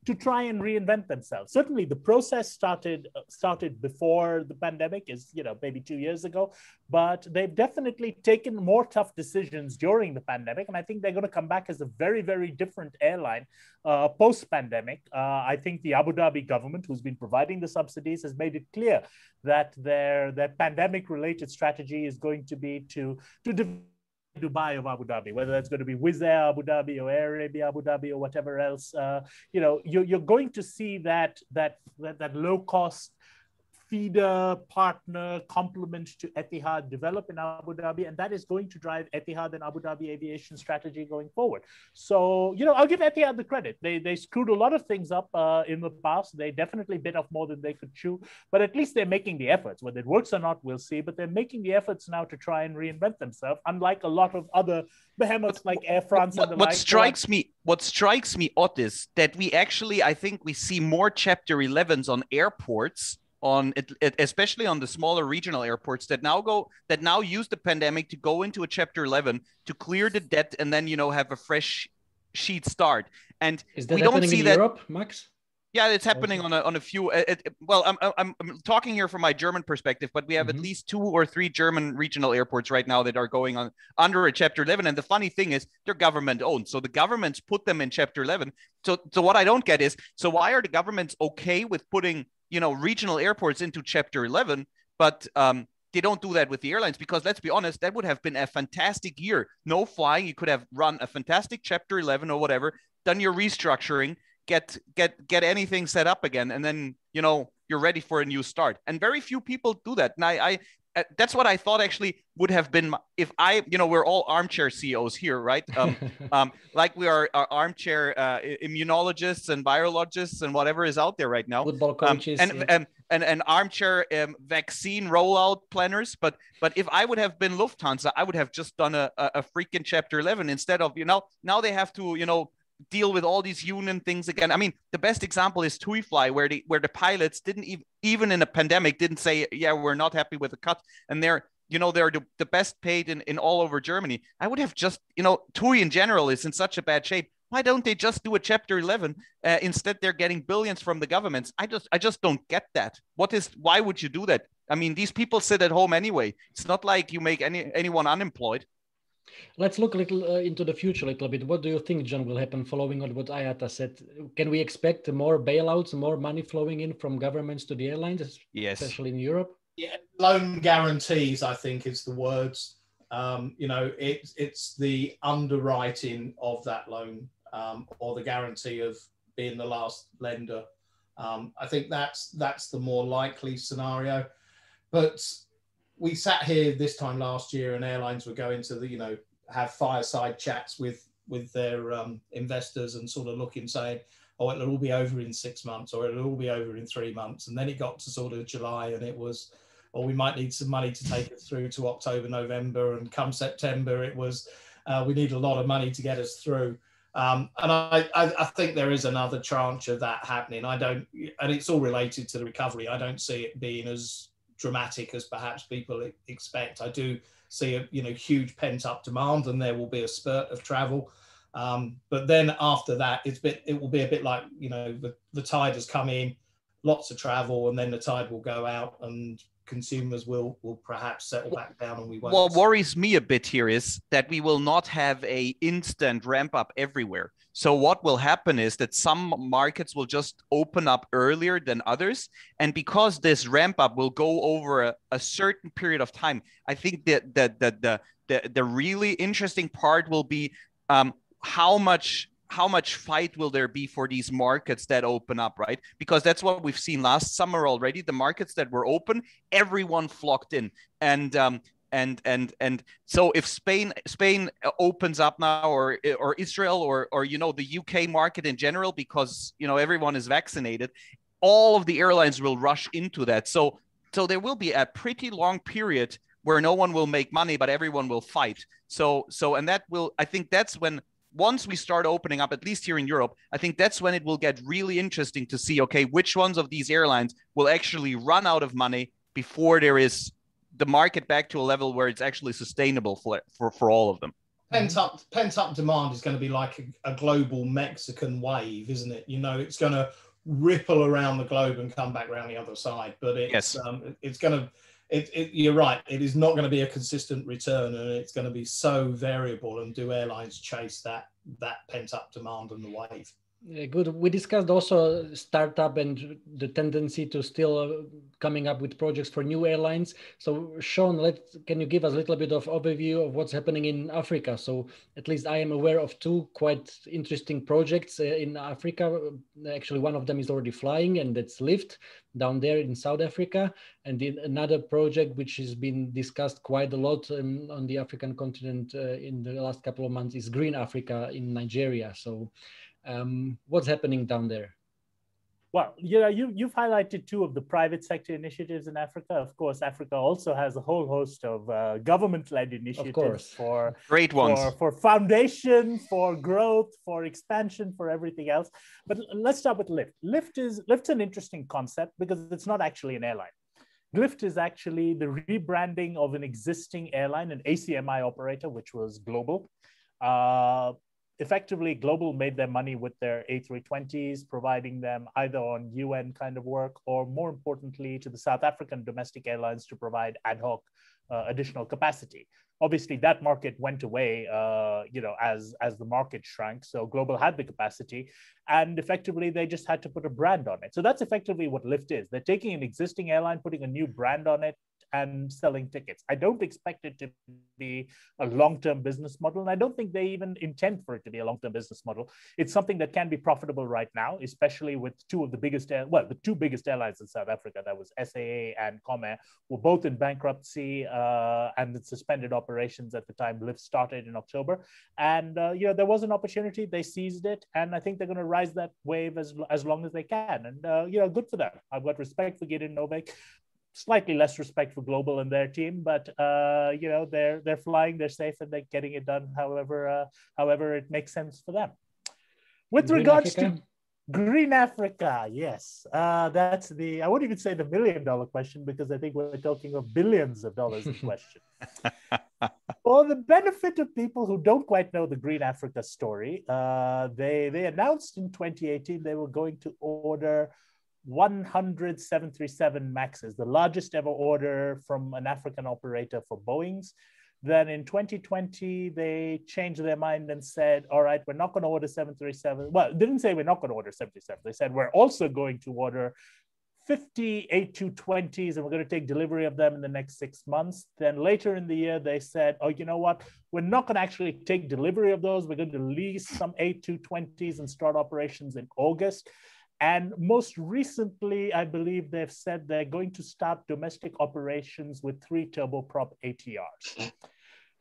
to try and reinvent themselves. Certainly the process started before the pandemic, is, maybe 2 years ago, but they've definitely taken more tough decisions during the pandemic. And I think they're going to come back as a very, very different airline post-pandemic. I think the Abu Dhabi government, who's been providing the subsidies, has made it clear that their pandemic-related strategy is going to be to Dubai of Abu Dhabi, whether that's going to be Wizz Air Abu Dhabi or Air Arabia Abu Dhabi or whatever else. You're going to see that low cost feeder partner complement to Etihad develop in Abu Dhabi, and that is going to drive Etihad and Abu Dhabi aviation strategy going forward. So, I'll give Etihad the credit. They screwed a lot of things up in the past. They definitely bit off more than they could chew, but at least they're making the efforts. Whether it works or not, we'll see, but they're making the efforts now to try and reinvent themselves, unlike a lot of other behemoths like Air France and the like. What strikes me odd is that I think we see more Chapter 11s on airports, especially on the smaller regional airports that now use the pandemic to go into a Chapter 11 to clear the debt and then have a fresh sheet start. And is that happening in Europe, Max? Yeah, it's happening on a few. I'm talking here from my German perspective, but we have at least 2 or 3 German regional airports right now that are going on under a Chapter 11. And the funny thing is, they're government owned, so the governments put them in Chapter 11. So what I don't get is, so why are the governments okay with putting regional airports into Chapter 11, but they don't do that with the airlines? Because let's be honest, that would have been a fantastic year. No flying, you could have run a fantastic Chapter 11 or whatever, done your restructuring, get anything set up again, and then you're ready for a new start. And very few people do that. And I that's what I thought actually would have been if we're all armchair CEOs here, right? Like we are armchair immunologists and virologists and whatever is out there right now. Football coaches, and armchair vaccine rollout planners. But if I would have been Lufthansa, I would have just done a freaking Chapter 11 instead of now they have to deal with all these union things again. I mean, the best example is TUI Fly, where the pilots didn't even in a pandemic didn't say, yeah, we're not happy with the cut, and they're the best paid in all over Germany. I would have just TUI in general is in such a bad shape. Why don't they just do a Chapter 11? Instead, they're getting billions from the governments. I just don't get that. Why would you do that? I mean, these people sit at home anyway. It's not like you make anyone unemployed. Let's look a little into the future a little bit. What do you think, John, will happen following on what Ayata said? Can we expect more bailouts, more money flowing in from governments to the airlines, yes, especially in Europe? Yeah, loan guarantees, I think, is the words. It's the underwriting of that loan or the guarantee of being the last lender. I think that's the more likely scenario. But we sat here this time last year and airlines were going to have fireside chats with their investors and sort of looking, saying, oh, it'll all be over in 6 months or it'll all be over in 3 months. And then it got to sort of July and it was, or we might need some money to take us through to October, November. And come September, it was, we need a lot of money to get us through. And I think there is another tranche of that happening. And it's all related to the recovery. I don't see it being as dramatic as perhaps people expect. I do see a huge pent up demand, and there will be a spurt of travel. But then after that, it will be a bit like the tide has come in, lots of travel, and then the tide will go out, and consumers will perhaps settle back down, and we won't. What worries me a bit here is that we will not have a instant ramp up everywhere. So what will happen is that some markets will just open up earlier than others. And because this ramp up will go over a certain period of time, I think that the really interesting part will be how much fight will there be for these markets that open up, right? Because that's what we've seen last summer already. The markets that were open, everyone flocked in. And so if Spain opens up now, or Israel, or the UK market in general, because everyone is vaccinated, all of the airlines will rush into that. So there will be a pretty long period where no one will make money, but everyone will fight. And that will, I think that's when, once we start opening up, at least here in Europe, I think that's when it will get really interesting to see, okay, which ones of these airlines will actually run out of money before there is the market back to a level where it's actually sustainable for all of them. pent up demand is going to be like a global Mexican wave, isn't it? You know, it's going to ripple around the globe and come back around the other side. But it's you're right. It is not going to be a consistent return, and it's going to be so variable. And do airlines chase that pent up demand and the wave? Yeah, good. We discussed also startup and the tendency to still coming up with projects for new airlines. So Shawn, can you give us a little bit of overview of what's happening in Africa? So at least I am aware of two quite interesting projects in Africa. Actually, one of them is already flying, and that's Lift down there in South Africa. And another project which has been discussed quite a lot on the African continent in the last couple of months is Green Africa in Nigeria. So what's happening down there? Well, you know, you've highlighted two of the private sector initiatives in Africa. Of course, Africa also has a whole host of government-led initiatives for great ones, for foundation, for growth, for expansion, for everything else. But let's start with Lift. Lift's an interesting concept because it's not actually an airline. Lift is actually the rebranding of an existing airline, an ACMI operator, which was Global. Effectively, Global made their money with their A320s, providing them either on UN kind of work or, more importantly, to the South African domestic airlines to provide ad hoc additional capacity. Obviously, that market went away, you know, as the market shrank. So Global had the capacity, and effectively, they just had to put a brand on it. So that's effectively what Lift is. They're taking an existing airline, putting a new brand on it, and selling tickets. I don't expect it to be a long-term business model, and I don't think they even intend for it to be a long-term business model. It's something that can be profitable right now, especially with the two biggest airlines in South Africa, that was SAA and Comair, were both in bankruptcy and suspended operations at the time Lift started in October. And you know, there was an opportunity, they seized it, and I think they're going to ride that wave as long as they can. And you know, good for them. I've got respect for Gideon Novak. Slightly less respect for Global and their team, but you know, they're flying, they're safe, and they're getting it done however it makes sense for them. With regards to Green Africa, yes, that's I won't even say the $1 million question, because I think we're talking of billions of dollars in question. For the benefit of people who don't quite know the Green Africa story, they announced in 2018 they were going to order 100 737 Maxes, the largest ever order from an African operator for Boeings. Then in 2020, they changed their mind and said, all right, we're not going to order 737. Well, they didn't say we're not going to order 737. They said, we're also going to order 50 A220s, and we're going to take delivery of them in the next 6 months. Then later in the year, they said, oh, you know what? We're not going to actually take delivery of those. We're going to lease some A220s and start operations in August. And most recently, I believe they've said they're going to start domestic operations with 3 turboprop ATRs.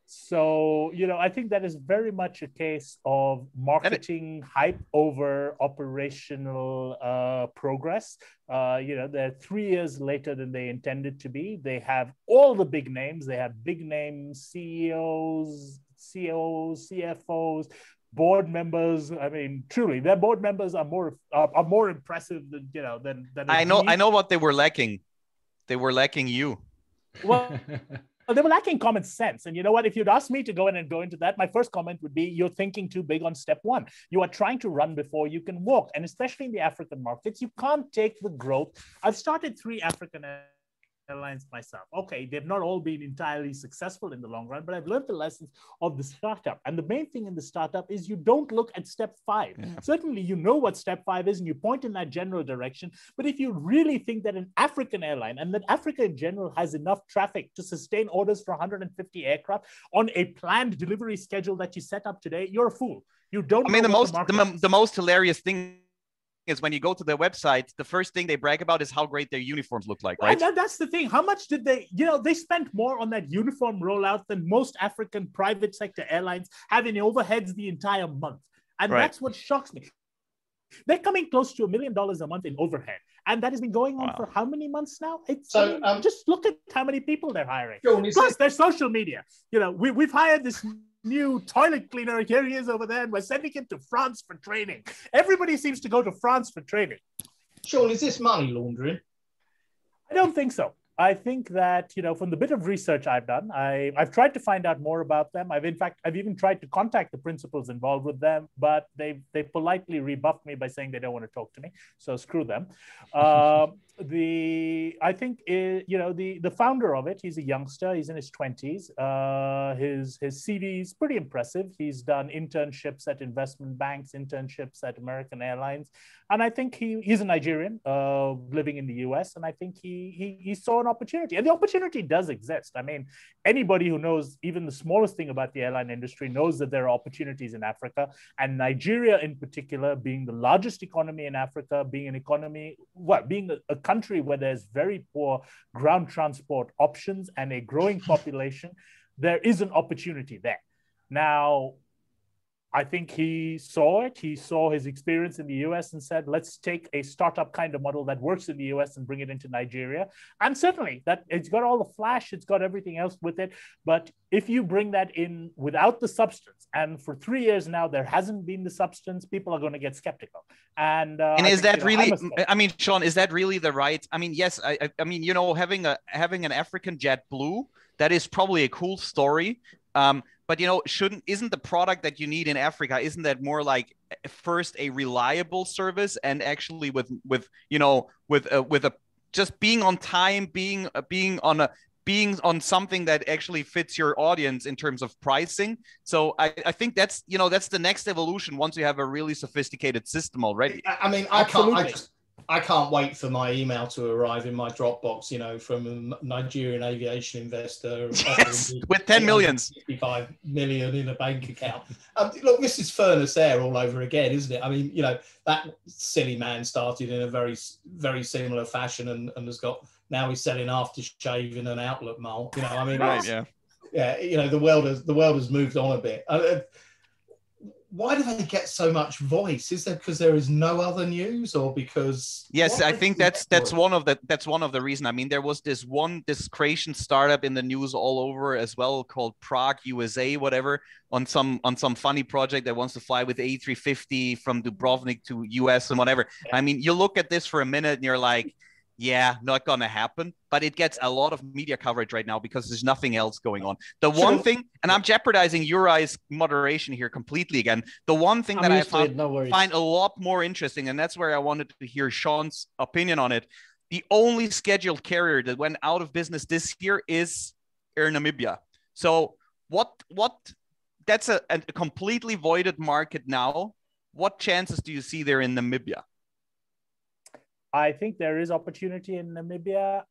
So, you know, I think that is very much a case of marketing hype over operational progress. You know, they're 3 years later than they intended to be. They have all the big names. They have big name CEOs, COOs, CFOs, board members. I mean, truly, their board members are more impressive than, you know, than I know what they were lacking. They were lacking you. Well, they were lacking common sense. And you know what? If you'd asked me to go into that, my first comment would be, you're thinking too big on step one. You are trying to run before you can walk. And especially in the African markets, you can't take the growth. I've started 3 African airlines myself. Okay, they've not all been entirely successful in the long run, but I've learned the lessons of the startup. And the main thing in the startup is you don't look at step 5. Yeah. Certainly, you know what step 5 is and you point in that general direction. But if you really think that an African airline and that Africa in general has enough traffic to sustain orders for 150 aircraft on a planned delivery schedule that you set up today, you're a fool. You don't. I mean, the most hilarious thing is when you go to their website, the first thing they brag about is how great their uniforms look like, right? And that's the thing. How much did they, you know, they spent more on that uniform rollout than most African private sector airlines have in overheads the entire month. And that's what shocks me. They're coming close to $1 million a month in overhead. And that has been going on for how many months now? Just look at how many people they're hiring. Plus, their social media. You know, we've hired this new toilet cleaner. Here he is over there, and we're sending him to France for training. Everybody seems to go to France for training. Shawn, is this money laundering? I don't think so. I think that, from the bit of research I've done, I've tried to find out more about them. I've even tried to contact the principals involved with them, but they politely rebuffed me by saying they don't want to talk to me. So screw them. I think, the founder of it, he's a youngster. He's in his 20s. His CV is pretty impressive. He's done internships at investment banks, internships at American Airlines. And I think he's a Nigerian living in the US. And I think he saw an opportunity. And the opportunity does exist. I mean, anybody who knows even the smallest thing about the airline industry knows that there are opportunities in Africa. And Nigeria in particular, being the largest economy in Africa, being a country where there's very poor ground transport options and a growing population, there is an opportunity there. Now, I think he saw it. He saw his experience in the US and said, let's take a startup kind of model that works in the US and bring it into Nigeria. And certainly that it's got all the flash, it's got everything else with it. But if you bring that in without the substance, and for 3 years now, there hasn't been the substance, people are going to get skeptical. And is that really, I mean, Shawn, is that really the right? I mean, yes, I mean, having an African JetBlue, that is probably a cool story. But isn't the product that you need in Africa, isn't that more like first a reliable service and actually with just being on time, being on something that actually fits your audience in terms of pricing. So I think that's the next evolution once you have a really sophisticated system already. I mean, I can't wait for my email to arrive in my Dropbox, from a Nigerian aviation investor. Yes, with 10 million. 65 million in a bank account. Look, this is Furnace Air all over again, isn't it? I mean, that silly man started in a very, very similar fashion and now he's selling aftershave in an outlet mall. I mean, right, yeah, the world has moved on a bit. Why do they get so much voice? Is that because there is no other news, or because? Yes, I think that's one of the reasons. I mean, there was this Croatian startup in the news all over as well called Prague USA, whatever, on some funny project that wants to fly with A350 from Dubrovnik to US and whatever. I mean, you look at this for a minute and you're like, yeah, not going to happen. But it gets a lot of media coverage right now because there's nothing else going on. The one thing, and I'm jeopardizing Yurai's moderation here completely again. The one thing that I find a lot more interesting, and that's where I wanted to hear Shawn's opinion on it. The only scheduled carrier that went out of business this year is Air Namibia. So that's a completely voided market now. What chances do you see there in Namibia? I think there is opportunity in Namibia.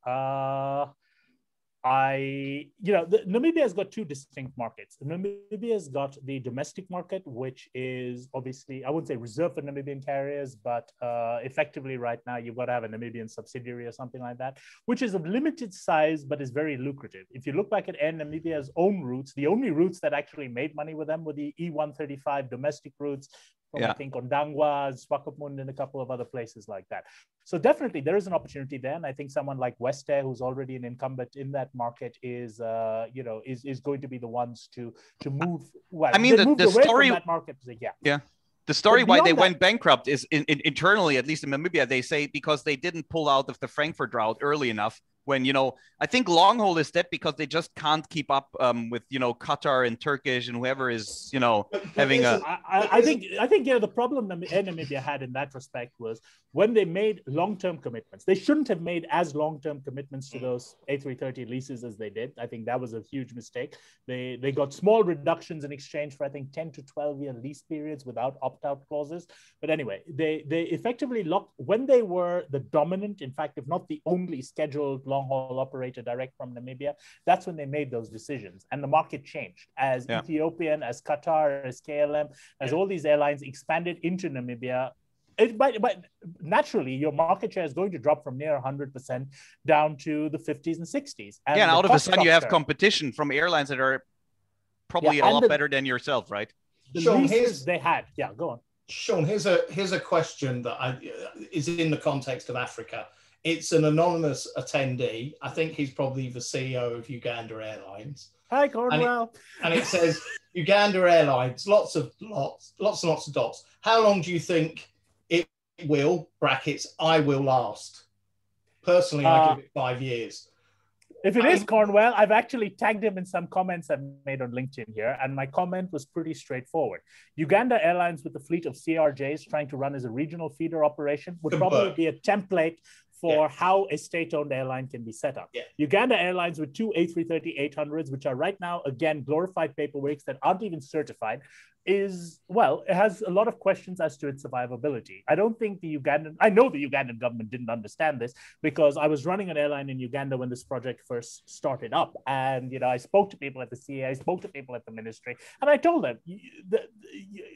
Namibia has got two distinct markets. Namibia has got the domestic market, which is obviously, I wouldn't say reserved for Namibian carriers, but effectively right now you've got to have a Namibian subsidiary or something like that, which is of limited size, but is very lucrative. If you look back at Air Namibia's own routes, the only routes that actually made money with them were the E135 domestic routes from, I think, Ondangwa, Swakopmund, and a couple of other places like that. So definitely there is an opportunity there. And I think someone like West Air, who's already an incumbent in that market, is going to be the ones to move. Well, I mean, the story from that market. The story why they went bankrupt is internally, at least in Namibia, they say because they didn't pull out of the Frankfurt route early enough. When, I think long haul is that because they just can't keep up with, Qatar and Turkish and whoever is, having a. I think the problem Air Namibia had in that respect was when they made long-term commitments. They shouldn't have made as long-term commitments to those A330 leases as they did. I think that was a huge mistake. They got small reductions in exchange for, I think, 10 to 12-year lease periods without opt-out clauses. But anyway, they effectively locked, when they were the dominant, in fact, if not the only scheduled long-haul operator direct from Namibia, that's when they made those decisions. And the market changed as Ethiopian, as Qatar, as KLM, as all these airlines expanded into Namibia. But naturally, your market share is going to drop from near 100% down to the 50s and 60s. And out of a sudden, you have competition from airlines that are probably a lot better than yourself, right? Shawn, they had. Yeah, go on. Shawn, here's a question that is in the context of Africa. It's an anonymous attendee. I think he's probably the CEO of Uganda Airlines. Hi, Cornwell. And it says, Uganda Airlines, lots and lots of dots. How long do you think it will, brackets, I will last? Personally, I give it 5 years. If it is Cornwell, I've actually tagged him in some comments I've made on LinkedIn here, and my comment was pretty straightforward. Uganda Airlines with a fleet of CRJs trying to run as a regional feeder operation would probably be a template for how a state-owned airline can be set up. Uganda Airlines with two A330-800s, which are right now, again, glorified paperworks that aren't even certified, is, well, it has a lot of questions as to its survivability. I know the Ugandan government didn't understand this, because I was running an airline in Uganda when this project first started up. And, I spoke to people at the CA, I spoke to people at the ministry, and I told them,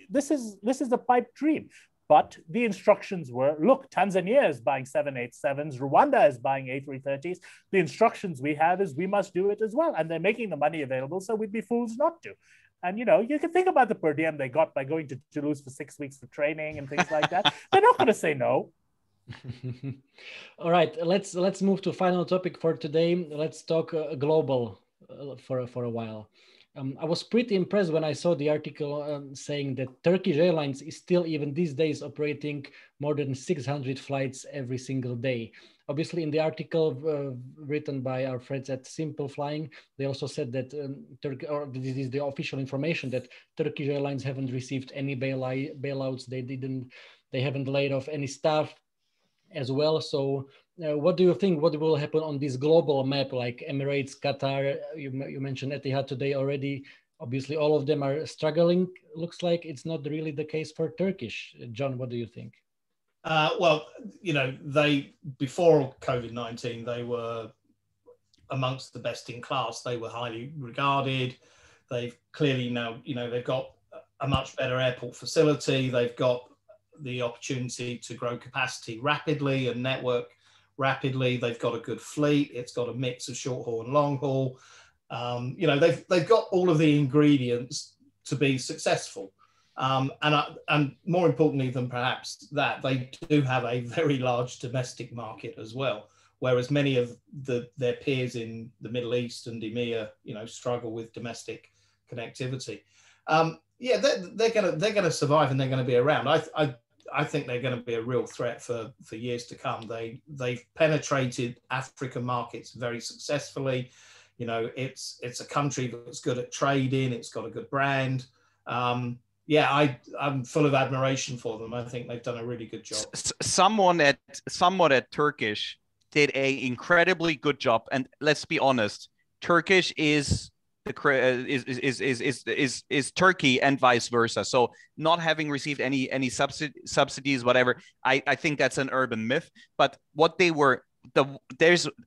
this is a pipe dream. But the instructions were, look, Tanzania is buying 787s, Rwanda is buying A330s. The instructions we have is we must do it as well. And they're making the money available, so we'd be fools not to. And, you can think about the per diem they got by going to Toulouse for 6 weeks for training and things like that. They're not going to say no. All right, let's move to final topic for today. Let's talk global for a while. I was pretty impressed when I saw the article saying that Turkish Airlines is still, even these days, operating more than 600 flights every single day. Obviously, in the article written by our friends at Simple Flying, they also said that this is the official information, that Turkish Airlines haven't received any bailouts. They haven't laid off any staff as well. So what do you think, what will happen on this global map, like Emirates, Qatar? You mentioned Etihad today already. Obviously, all of them are struggling. Looks like it's not really the case for Turkish. John, what do you think? Well, they, before COVID-19, they were amongst the best in class. They were highly regarded. They've clearly now, they've got a much better airport facility. They've got the opportunity to grow capacity rapidly and network rapidly. They've got a good fleet. It's got a mix of short haul and long haul. They've got all of the ingredients to be successful. And more importantly than perhaps that, they do have a very large domestic market as well, whereas many of their peers in the Middle East and EMEA, struggle with domestic connectivity. They're gonna survive and they're going to be around. I think they're going to be a real threat for years to come. They've penetrated African markets very successfully. It's a country that's good at trading. It's got a good brand. I'm full of admiration for them. I think they've done a really good job. Someone at Turkish did a incredibly good job. And let's be honest, Turkish is Turkey and vice versa. So not having received any subsidies, whatever, I think that's an urban myth. But what they were,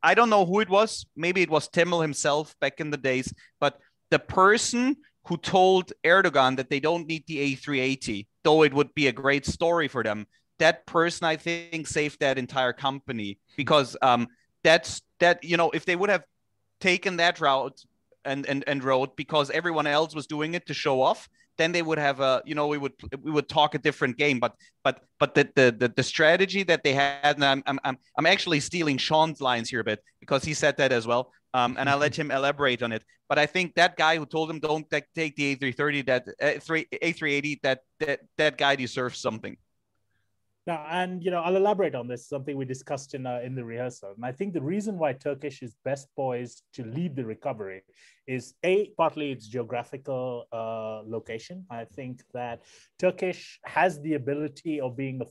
I don't know who it was. Maybe it was Timel himself back in the days. But the person who told Erdogan that they don't need the A380, though it would be a great story for them, that person, I think, saved that entire company, because if they would have taken that route and road because everyone else was doing it to show off, then they would have we would talk a different game. But the strategy that they had, and I'm actually stealing Shawn's lines here a bit, because he said that as well, and I'll let him elaborate on it. But I think that guy who told him don't take the A330, A380, that guy deserves something. Now, and I'll elaborate on this, something we discussed in the rehearsal. And I think the reason why Turkish is best poised to lead the recovery is partly its geographical location. I think that Turkish has the ability of being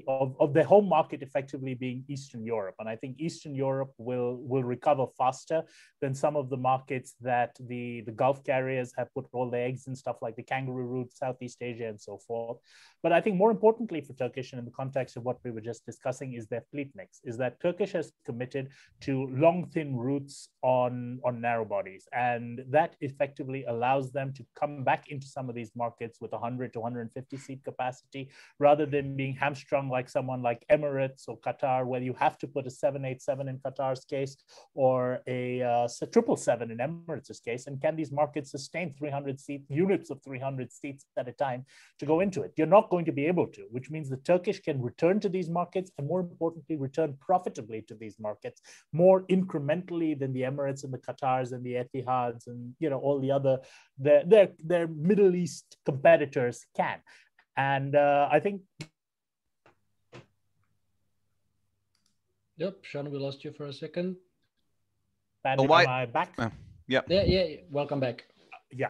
of the home market effectively being Eastern Europe. And I think Eastern Europe will recover faster than some of the markets that the Gulf carriers have put all their eggs in, stuff like the kangaroo route, Southeast Asia, and so forth. But I think more importantly for Turkish, and in the context of what we were just discussing, is their fleet mix, is that Turkish has committed to long, thin routes on narrow bodies. And that effectively allows them to come back into some of these markets with 100 to 150 seat capacity, rather than being hamstrung like someone like Emirates or Qatar, where you have to put a 787 in Qatar's case, or a 777 in Emirates' case. And can these markets sustain 300 units of 300 seats at a time to go into it? You're not going to be able to, which means the Turkish can return to these markets, and more importantly, return profitably to these markets more incrementally than the Emirates and the Qatars and the Etihads and all the other their Middle East competitors can. And I think. Yep, Shawn, we lost you for a second. Bandit, am I back? Yeah. Welcome back. Yeah.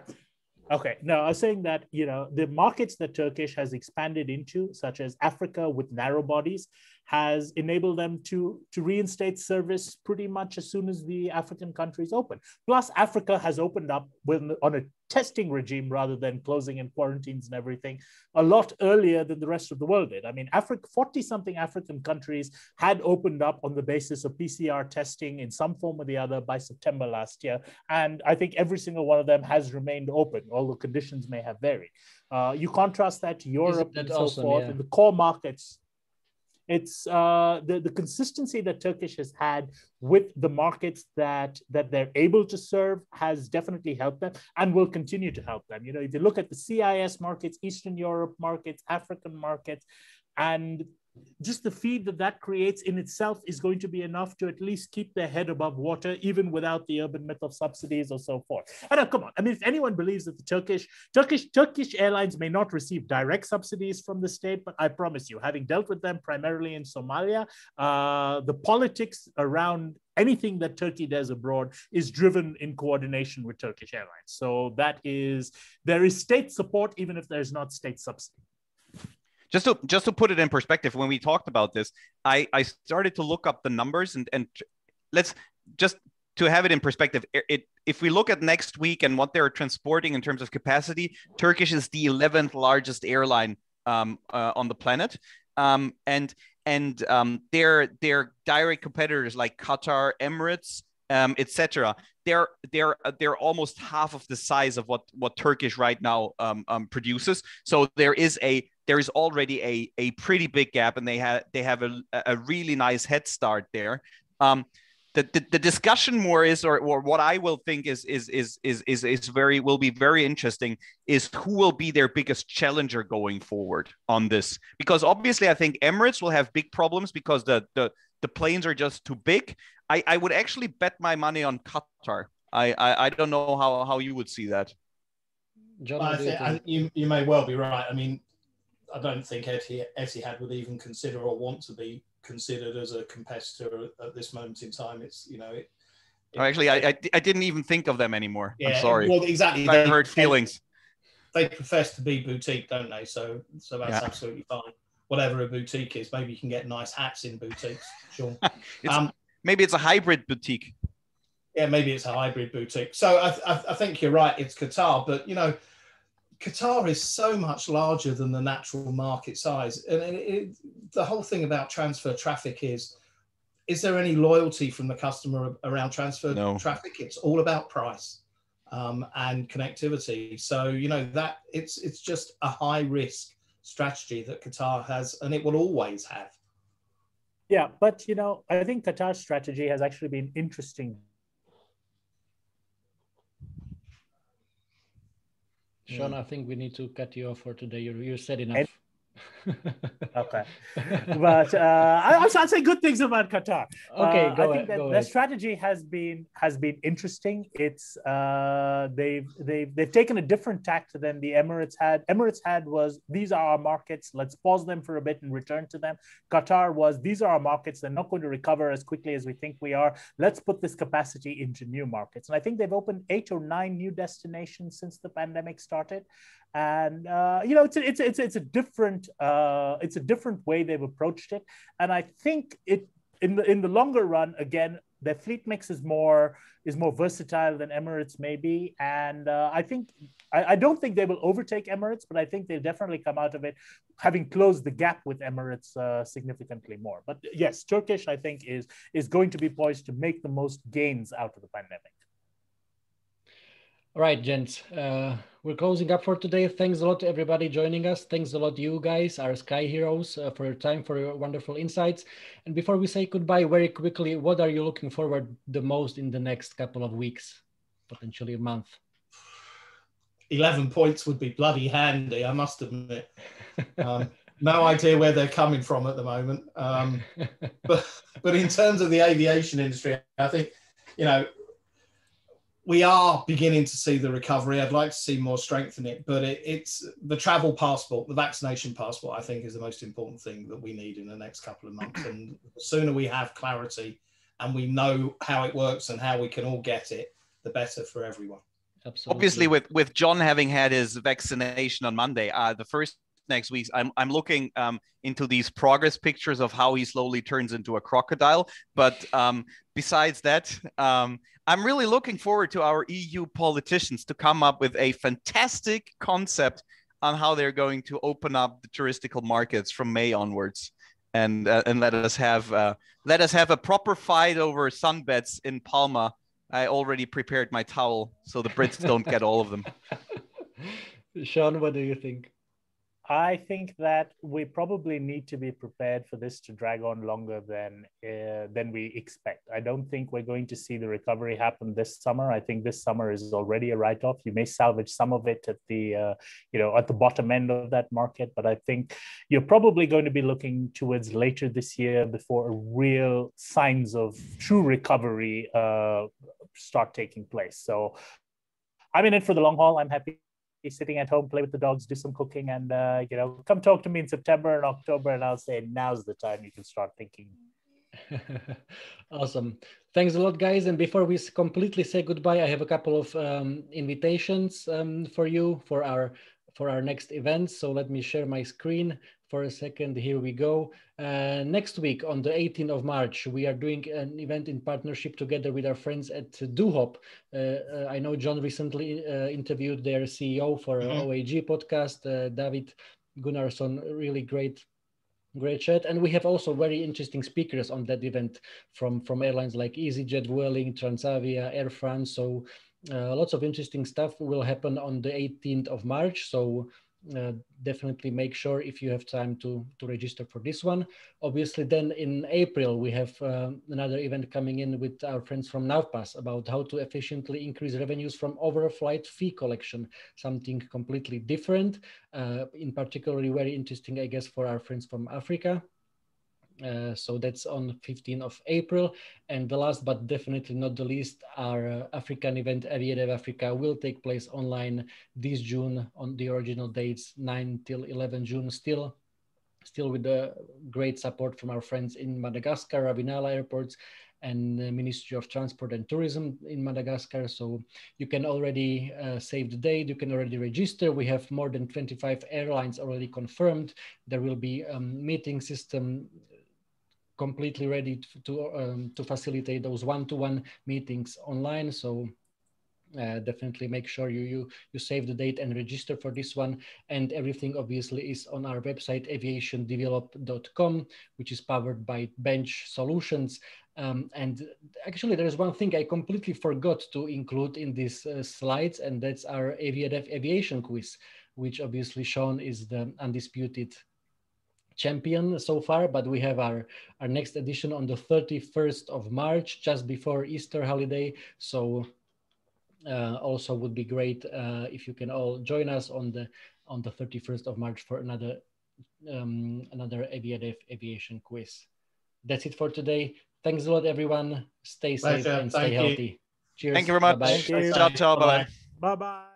Okay. No, I was saying that, the markets that Turkish has expanded into, such as Africa with narrow bodies, has enabled them to reinstate service pretty much as soon as the African countries open. Plus, Africa has opened up on a testing regime rather than closing in quarantines and everything a lot earlier than the rest of the world did. I mean, 40-something African countries had opened up on the basis of PCR testing in some form or the other by September last year. And I think every single one of them has remained open, although conditions may have varied. You contrast that to Europe and so forth, and the core markets. It's the consistency that Turkish has had with the markets that they're able to serve has definitely helped them and will continue to help them. If you look at the CIS markets, Eastern Europe markets, African markets, and just the feed that creates in itself is going to be enough to at least keep their head above water, even without the urban myth of subsidies or so forth. And come on, I mean, if anyone believes that the Turkish Airlines may not receive direct subsidies from the state, but I promise you, having dealt with them primarily in Somalia, the politics around anything that Turkey does abroad is driven in coordination with Turkish Airlines. So there is state support, even if there's not state subsidy. Just to put it in perspective, when we talked about this, I started to look up the numbers and let's just to have it in perspective. If we look at next week and what they're transporting in terms of capacity, Turkish is the 11th largest airline on the planet, and their direct competitors like Qatar, Emirates, etc. They're almost half of the size of what Turkish right now produces. So there is already a pretty big gap, and they have a really nice head start there. The discussion more is, or what I will think will be very interesting, is who will be their biggest challenger going forward on this, because obviously I think Emirates will have big problems because the planes are just too big. I would actually bet my money on Qatar. I don't know how you would see that. John, I think you may well be right. I mean, I don't think Etihad would even consider or want to be considered as a competitor at this moment in time. Actually, I didn't even think of them anymore. Yeah, I'm sorry. Well, exactly. I hurt feelings. They profess to be boutique, don't they? So that's absolutely fine. Whatever a boutique is, maybe you can get nice hats in boutiques. Sure. Maybe it's a hybrid boutique. Yeah, maybe it's a hybrid boutique. So I think you're right. It's Qatar, but Qatar is so much larger than the natural market size. And the whole thing about transfer traffic is there any loyalty from the customer around transfer traffic? It's all about price and connectivity. So, that it's just a high risk strategy that Qatar has, and it will always have. Yeah, but, I think Qatar's strategy has actually been interesting. Shawn, I think we need to cut you off for today. You said enough. Okay, but I'll say good things about Qatar. Okay, I think that their strategy has been interesting. It's they've taken a different tact than the Emirates had. Emirates was, these are our markets, let's pause them for a bit and return to them. Qatar was, these are our markets, they're not going to recover as quickly as we think we are. Let's put this capacity into new markets. And I think they've opened 8 or 9 new destinations since the pandemic started. And it's a different way they've approached it, and I think in the longer run, again, their fleet mix is more versatile than Emirates may be, and I don't think they will overtake Emirates, but I think they'll definitely come out of it having closed the gap with Emirates significantly more. But yes, Turkish, I think, is going to be poised to make the most gains out of the pandemic. All right, gents, we're closing up for today. Thanks a lot to everybody joining us. Thanks a lot to you guys, our Sky Heroes, for your time, for your wonderful insights. And before we say goodbye, very quickly, what are you looking forward the most in the next couple of weeks, potentially a month? 11 points would be bloody handy, I must admit. No idea where they're coming from at the moment. But in terms of the aviation industry, I think, we are beginning to see the recovery. I'd like to see more strength in it, but it's the travel passport, the vaccination passport, I think, is the most important thing that we need in the next couple of months. And the sooner we have clarity and we know how it works and how we can all get it, the better for everyone. Absolutely. Obviously, with John having had his vaccination on Monday, the first next week, I'm looking into these progress pictures of how he slowly turns into a crocodile. But besides that, I'm really looking forward to our EU politicians to come up with a fantastic concept on how they're going to open up the touristical markets from May onwards, and let us have a proper fight over sunbeds in Palma. I already prepared my towel so the Brits don't get all of them. Shawn, what do you think? I think that we probably need to be prepared for this to drag on longer than we expect. I don't think we're going to see the recovery happen this summer. I think this summer is already a write-off. You may salvage some of it at the at the bottom end of that market, but I think you're probably going to be looking towards later this year before real signs of true recovery start taking place. So I'm in it for the long haul. I'm happy sitting at home, play with the dogs, do some cooking, and come talk to me in September and October, and I'll say now's the time you can start thinking. Awesome. Thanks a lot, guys. And before we completely say goodbye, I have a couple of invitations for you for our next event. So let me share my screen for a second. Here we go. Next week on the 18th of March, we are doing an event in partnership together with our friends at DoHop. I know John recently interviewed their CEO for OAG podcast, David Gunnarsson. Really great chat. And we have also very interesting speakers on that event from airlines like EasyJet, Vueling, Transavia, Air France. So lots of interesting stuff will happen on the 18th of March. So definitely make sure if you have time to register for this one. Obviously, then in April, we have another event coming in with our friends from Navpass about how to efficiently increase revenues from overflight fee collection, something completely different, in particularly very interesting, I guess, for our friends from Africa. So that's on 15th of April. And the last but definitely not the least, our African event, Aviation Africa, will take place online this June on the original dates, 9 till 11 June, still with the great support from our friends in Madagascar, Ravinala airports, and the Ministry of Transport and Tourism in Madagascar. So you can already save the date, you can already register. We have more than 25 airlines already confirmed. There will be a meeting system completely ready to facilitate those one-to-one meetings online. So definitely make sure you save the date and register for this one. And everything obviously is on our website, aviationdevelop.com, which is powered by Bench Solutions. And actually, there is one thing I completely forgot to include in these slides, and that's our aviation quiz, which obviously Shawn is the undisputed champion so far, but we have our next edition on the 31st of March, just before Easter holiday. So also would be great if you can all join us on the 31st of March for another aviation quiz. That's it for today. Thanks a lot, everyone. Stay safe and stay healthy. Cheers. Thank you very much. Bye-bye. Ciao, ciao. Bye-bye. Bye-bye.